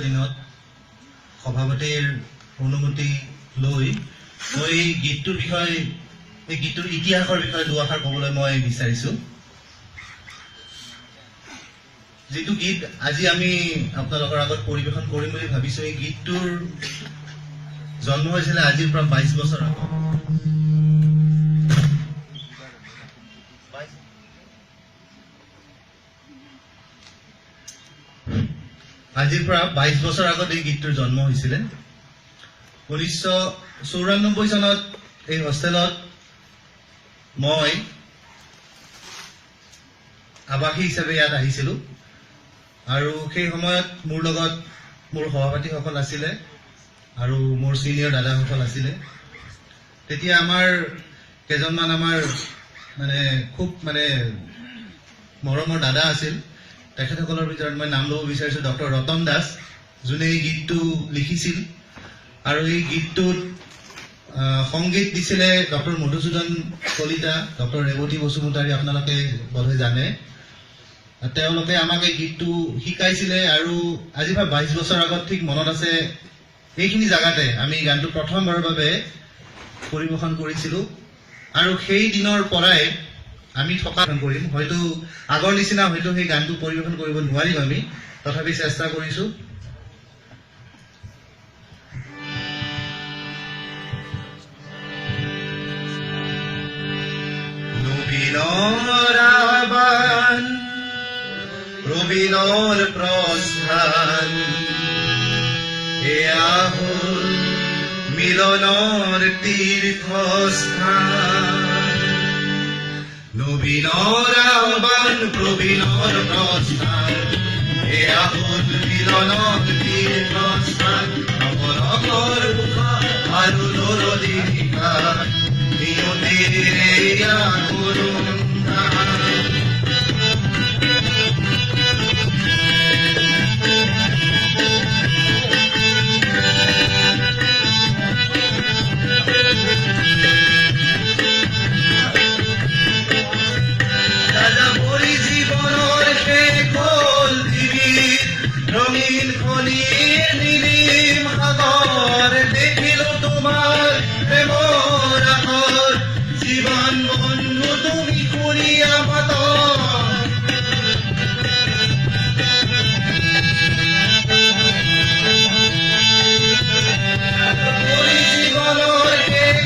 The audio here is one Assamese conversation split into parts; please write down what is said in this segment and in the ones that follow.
দিনত সভাপতিৰ অনুমতি লৈ মই এই গীতটোৰ বিষয়ে এই গীতটোৰ ইতিহাসৰ বিষয়ে দুআষাৰ ক'বলৈ মই বিচাৰিছোঁ। যিটো গীত আজি আমি আপোনালোকৰ আগত পৰিৱেশন কৰিম বুলি ভাবিছোঁ, এই গীতটোৰ জন্ম হৈছিলে আজিৰ পৰা 22 বছৰ আগত। আজিৰ পৰা 22 বছৰ আগত এই গীতটোৰ জন্ম হৈছিলে। 1994 চনত এই হোষ্টেলত মই আৱাসী হিচাপে ইয়াত আহিছিলোঁ আৰু সেই সময়ত মোৰ লগত মোৰ সহপাঠীসকল আছিলে আৰু মোৰ ছিনিয়ৰ দাদাসকল আছিলে। তেতিয়া আমাৰ কেইজনমান আমাৰ খুব মৰমৰ দাদা আছিল। তেখেতসকলৰ ভিতৰত মই নাম ল'ব বিচাৰিছোঁ ডক্টৰ ৰতন দাস, যোনে এই গীতটো লিখিছিল আৰু এই গীতটোত সংগীত দিছিলে ডক্টৰ মধুসূদন কলিতা, ডক্টৰ ৰেৱতী বসুমতাৰী, আপোনালোকে বোধহয় জানে। তেওঁলোকে আমাক এই গীতটো শিকাইছিলে আৰু আজি পৰা 22 বছৰ আগত ঠিক মনত আছে এইখিনি জাগাতে আমি গানটো প্ৰথমবাৰৰ বাবে পৰিৱেশন কৰিছিলোঁ আৰু সেই দিনৰ পৰাই আমি থকা কৰিম। হয়তো আগৰ নিচিনা হয়তো সেই গানটো পৰিৱেশন কৰিব নোৱাৰিম আমি, তথাপি চেষ্টা কৰিছোঁ। নবীনৰ আহ্বান, প্ৰবীণৰ প্ৰস্থান, এয়া হ'ল মিলনৰ তীৰ্থস্থান। নবীনৰ আহ্বান, প্ৰবীণৰ প্ৰস্থান, এয়া হ'ল মিলনৰ তীৰ্থস্থান। নৱৰঙৰ মুখা আৰু নৰদী নিশান, নিয়তিৰে এয়া কৰুণ গান। রঙিন খনির নীলিম সাগর, দেখিলো তোমার প্রেমর আহর, জীবন বন্ধু তুমি করিয়া মাতর। জীবনের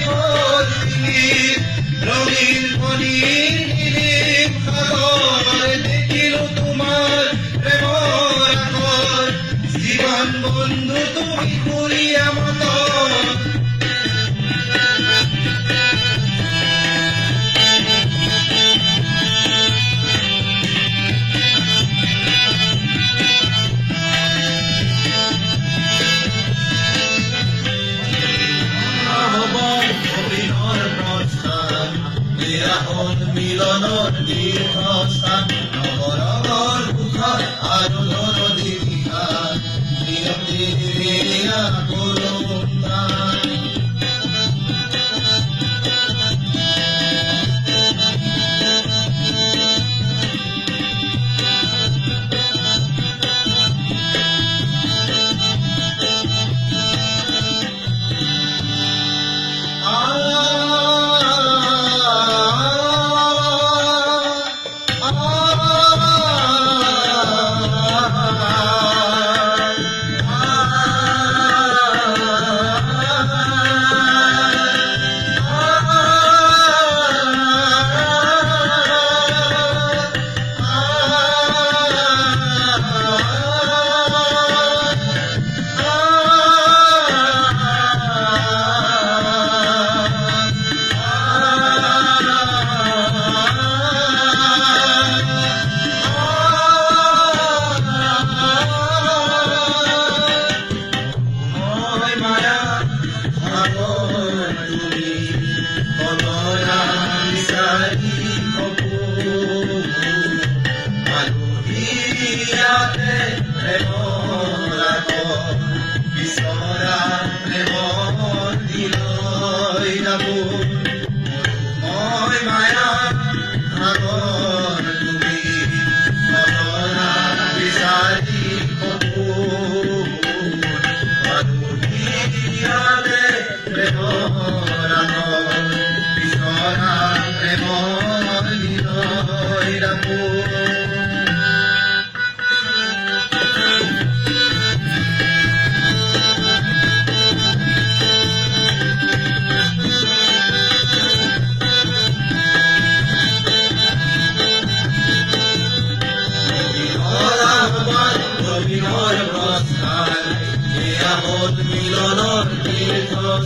রঙিন খনির নীলিম সাগর, দেখিলো তোমার প্রেমর আহর, জীবন বন্ধু তুমি করিয়া মাতর। মিলনৰ তীৰ্থস্থান, নৱৰঙৰ মুখৰ আৰু নৰদী নিশান, নিয়তিৰে এয়া কৰুণ গান।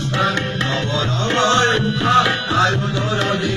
স্থান নব নবৰ উষা আৰু দৰদী